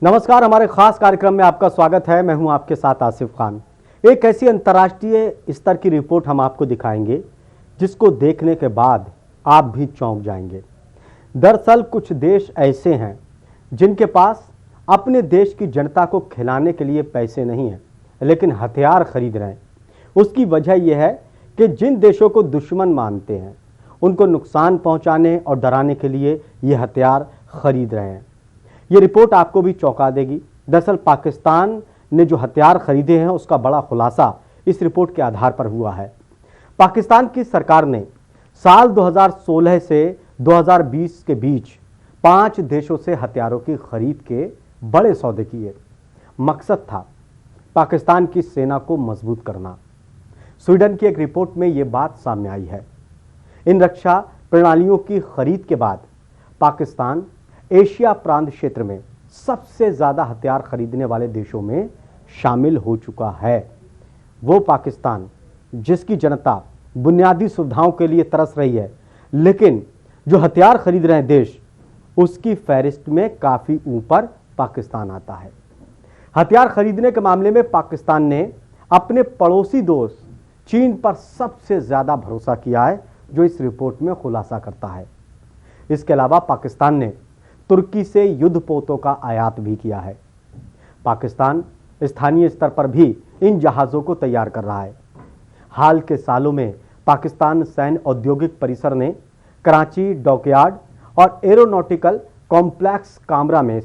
नमस्कार, हमारे खास कार्यक्रम में आपका स्वागत है। मैं हूं आपके साथ आसिफ खान। एक ऐसी अंतर्राष्ट्रीय स्तर की रिपोर्ट हम आपको दिखाएंगे जिसको देखने के बाद आप भी चौंक जाएंगे। दरअसल कुछ देश ऐसे हैं जिनके पास अपने देश की जनता को खिलाने के लिए पैसे नहीं हैं, लेकिन हथियार खरीद रहे हैं। उसकी वजह यह है कि जिन देशों को दुश्मन मानते हैं उनको नुकसान पहुंचाने और डराने के लिए ये हथियार खरीद रहे हैं। ये रिपोर्ट आपको भी चौंका देगी। दरअसल पाकिस्तान ने जो हथियार खरीदे हैं उसका बड़ा खुलासा इस रिपोर्ट के आधार पर हुआ है। पाकिस्तान की सरकार ने साल 2016 से 2020 के बीच 5 देशों से हथियारों की खरीद के बड़े सौदे किए। मकसद था पाकिस्तान की सेना को मजबूत करना। स्वीडन की एक रिपोर्ट में यह बात सामने आई है। इन रक्षा प्रणालियों की खरीद के बाद पाकिस्तान एशिया प्रांत क्षेत्र में सबसे ज्यादा हथियार खरीदने वाले देशों में शामिल हो चुका है। वो पाकिस्तान जिसकी जनता बुनियादी सुविधाओं के लिए तरस रही है, लेकिन जो हथियार खरीद रहे हैं देश, उसकी फहरिस्त में काफी ऊपर पाकिस्तान आता है। हथियार खरीदने के मामले में पाकिस्तान ने अपने पड़ोसी दोस्त चीन पर सबसे ज्यादा भरोसा किया है, जो इस रिपोर्ट में खुलासा करता है। इसके अलावा पाकिस्तान ने तुर्की से युद्धपोतों का आयात भी किया है। पाकिस्तान स्थानीय स्तर पर भी इन जहाज़ों को तैयार कर रहा है। हाल के सालों में पाकिस्तान सैन्य औद्योगिक परिसर ने कराची डॉकयार्ड और एरोनॉटिकल कॉम्प्लेक्स कामरा में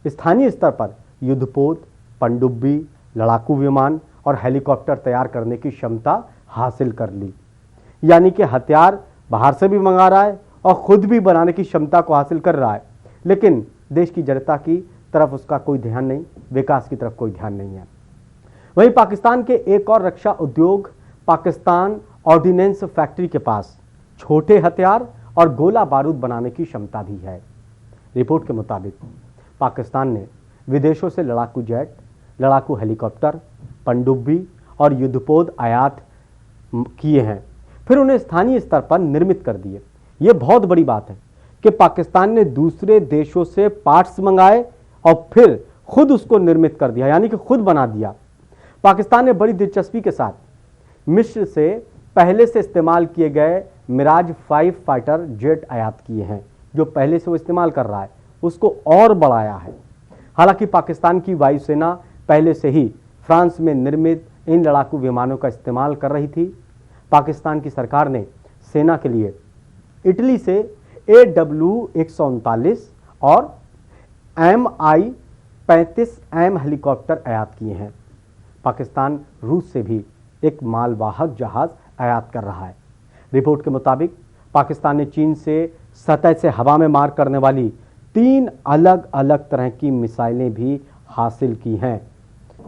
स्थानीय स्तर पर युद्धपोत, पनडुब्बी, लड़ाकू विमान और हेलीकॉप्टर तैयार करने की क्षमता हासिल कर ली। यानी कि हथियार बाहर से भी मंगा रहा है और खुद भी बनाने की क्षमता को हासिल कर रहा है, लेकिन देश की जनता की तरफ उसका कोई ध्यान नहीं, विकास की तरफ कोई ध्यान नहीं है। वहीं पाकिस्तान के एक और रक्षा उद्योग पाकिस्तान ऑर्डिनेंस फैक्ट्री के पास छोटे हथियार और गोला बारूद बनाने की क्षमता भी है। रिपोर्ट के मुताबिक पाकिस्तान ने विदेशों से लड़ाकू जेट, लड़ाकू हेलीकॉप्टर, पनडुब्बी और युद्धपोत आयात किए हैं, फिर उन्हें स्थानीय स्तर पर निर्मित कर दिए। यह बहुत बड़ी बात है कि पाकिस्तान ने दूसरे देशों से पार्ट्स मंगाए और फिर खुद उसको निर्मित कर दिया, यानी कि खुद बना दिया। पाकिस्तान ने बड़ी दिलचस्पी के साथ मिस्र से पहले से इस्तेमाल किए गए मिराज 5 फाइटर जेट आयात किए हैं। जो पहले से वो इस्तेमाल कर रहा है उसको और बढ़ाया है। हालांकि पाकिस्तान की वायुसेना पहले से ही फ्रांस में निर्मित इन लड़ाकू विमानों का इस्तेमाल कर रही थी। पाकिस्तान की सरकार ने सेना के लिए इटली से AW139 और Mi-35M हेलीकॉप्टर आयात किए हैं। पाकिस्तान रूस से भी एक मालवाहक जहाज आयात कर रहा है। रिपोर्ट के मुताबिक पाकिस्तान ने चीन से सतह से हवा में मार करने वाली 3 अलग अलग तरह की मिसाइलें भी हासिल की हैं।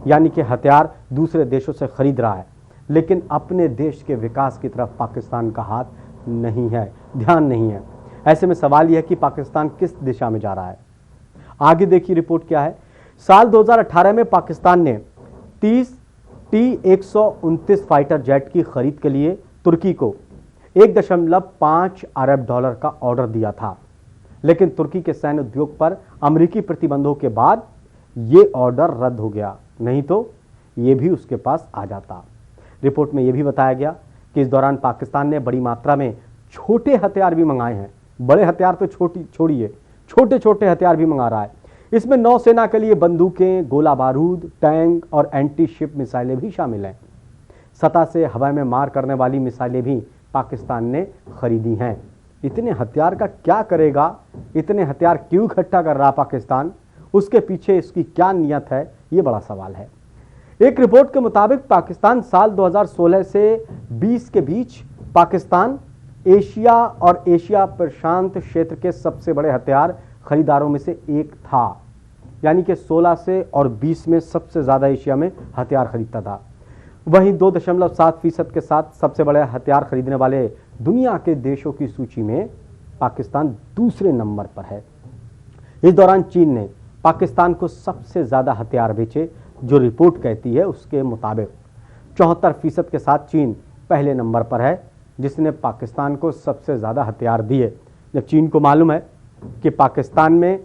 यानी कि हथियार दूसरे देशों से खरीद रहा है, लेकिन अपने देश के विकास की तरफ पाकिस्तान का हाथ नहीं है, ध्यान नहीं है। ऐसे में सवाल यह है कि पाकिस्तान किस दिशा में जा रहा है। आगे देखिए रिपोर्ट क्या है। साल 2018 में पाकिस्तान ने 30 T-129 फाइटर जेट की खरीद के लिए तुर्की को $1.5 अरब का ऑर्डर दिया था, लेकिन तुर्की के सैन्य उद्योग पर अमेरिकी प्रतिबंधों के बाद यह ऑर्डर रद्द हो गया, नहीं तो यह भी उसके पास आ जाता। रिपोर्ट में यह भी बताया गया कि इस दौरान पाकिस्तान ने बड़ी मात्रा में छोटे हथियार भी मंगाए हैं। बड़े हथियार तो छोड़िए, छोटे छोटे हथियार भी मंगा रहा है। इसमें नौसेना के लिए बंदूकें, गोला बारूद, टैंक और एंटी शिप मिसाइलें भी शामिल हैं। सतह से हवा में मार करने वाली मिसाइलें भी पाकिस्तान ने खरीदी हैं। इतने हथियार का क्या करेगा, इतने हथियार क्यों इकट्ठा कर रहा पाकिस्तान, उसके पीछे इसकी क्या नियत है, ये बड़ा सवाल है। एक रिपोर्ट के मुताबिक पाकिस्तान साल 2016 से 20 के बीच पाकिस्तान एशिया और एशिया प्रशांत क्षेत्र के सबसे बड़े हथियार खरीदारों में से एक था। यानी कि 16 से और 20 में सबसे ज्यादा एशिया में हथियार खरीदता था। वहीं 2.7% के साथ सबसे बड़े हथियार खरीदने वाले दुनिया के देशों की सूची में पाकिस्तान दूसरे नंबर पर है। इस दौरान चीन ने पाकिस्तान को सबसे ज्यादा हथियार बेचे। जो रिपोर्ट कहती है उसके मुताबिक 74% के साथ चीन पहले नंबर पर है, जिसने पाकिस्तान को सबसे ज़्यादा हथियार दिए। जब चीन को मालूम है कि पाकिस्तान में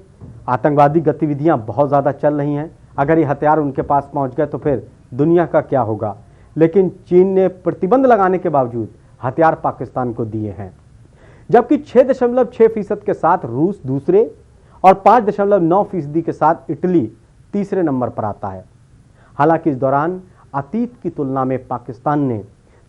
आतंकवादी गतिविधियां बहुत ज़्यादा चल रही हैं। अगर ये हथियार उनके पास पहुंच गए तो फिर दुनिया का क्या होगा। लेकिन चीन ने प्रतिबंध लगाने के बावजूद हथियार पाकिस्तान को दिए हैं, जबकि 6.6% के साथ रूस दूसरे और 5.9% के साथ इटली तीसरे नंबर पर आता है। हालांकि इस दौरान अतीत की तुलना में पाकिस्तान ने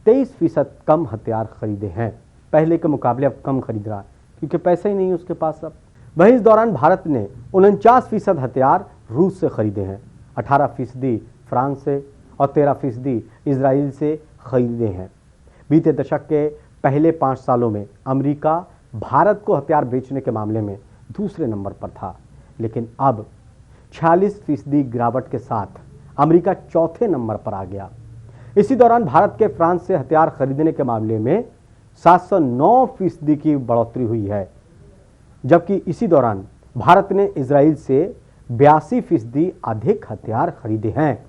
23% कम हथियार खरीदे हैं। पहले के मुकाबले अब कम खरीद रहा है क्योंकि पैसे ही नहीं है उसके पास अब। वहीं इस दौरान भारत ने 49% हथियार रूस से खरीदे हैं, 18% फ्रांस से और 13% इजराइल से खरीदे हैं। बीते दशक के पहले 5 सालों में अमेरिका भारत को हथियार बेचने के मामले में दूसरे नंबर पर था, लेकिन अब 46% गिरावट के साथ अमेरिका चौथे नंबर पर आ गया। इसी दौरान भारत के फ्रांस से हथियार खरीदने के मामले में 709% की बढ़ोतरी हुई है, जबकि इसी दौरान भारत ने इजराइल से 82% अधिक हथियार खरीदे हैं।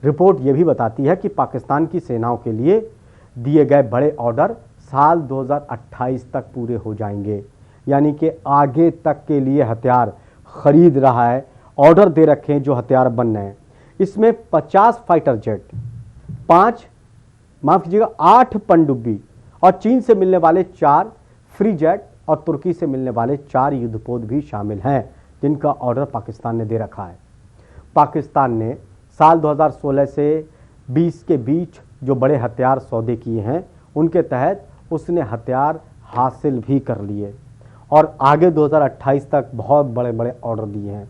रिपोर्ट यह भी बताती है कि पाकिस्तान की सेनाओं के लिए दिए गए बड़े ऑर्डर साल 2028 तक पूरे हो जाएंगे, यानी कि आगे तक के लिए हथियार खरीद रहा है, ऑर्डर दे रखे हैं जो हथियार बन रहे हैं। इसमें 50 फाइटर जेट, 8 पनडुब्बी और चीन से मिलने वाले 4 फ्री जेट और तुर्की से मिलने वाले 4 युद्धपोत भी शामिल हैं, जिनका ऑर्डर पाकिस्तान ने दे रखा है। पाकिस्तान ने साल 2016 से 20 के बीच जो बड़े हथियार सौदे किए हैं, उनके तहत उसने हथियार हासिल भी कर लिए और आगे 2028 तक बहुत बड़े बड़े ऑर्डर दिए हैं।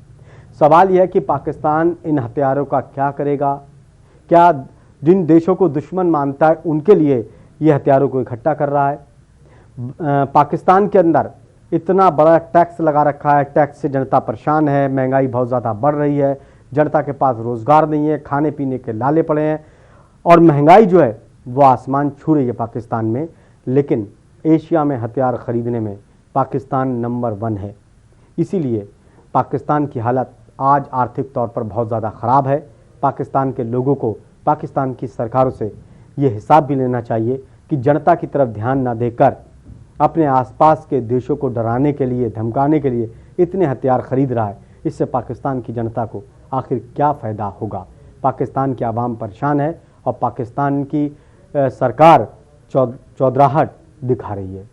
सवाल यह है कि पाकिस्तान इन हथियारों का क्या करेगा। क्या जिन देशों को दुश्मन मानता है उनके लिए ये हथियारों को इकट्ठा कर रहा है। पाकिस्तान के अंदर इतना बड़ा टैक्स लगा रखा है, टैक्स से जनता परेशान है, महंगाई बहुत ज़्यादा बढ़ रही है, जनता के पास रोज़गार नहीं है, खाने पीने के लाले पड़े हैं और महंगाई जो है वो आसमान छू रही है पाकिस्तान में। लेकिन एशिया में हथियार खरीदने में पाकिस्तान नंबर 1 है। इसीलिए पाकिस्तान की हालत आज आर्थिक तौर पर बहुत ज़्यादा ख़राब है। पाकिस्तान के लोगों को पाकिस्तान की सरकारों से ये हिसाब भी लेना चाहिए कि जनता की तरफ ध्यान ना देकर अपने आसपास के देशों को डराने के लिए, धमकाने के लिए इतने हथियार खरीद रहा है। इससे पाकिस्तान की जनता को आखिर क्या फ़ायदा होगा। पाकिस्तान की आवाम परेशान है और पाकिस्तान की सरकार चौधराहट दिखा रही है।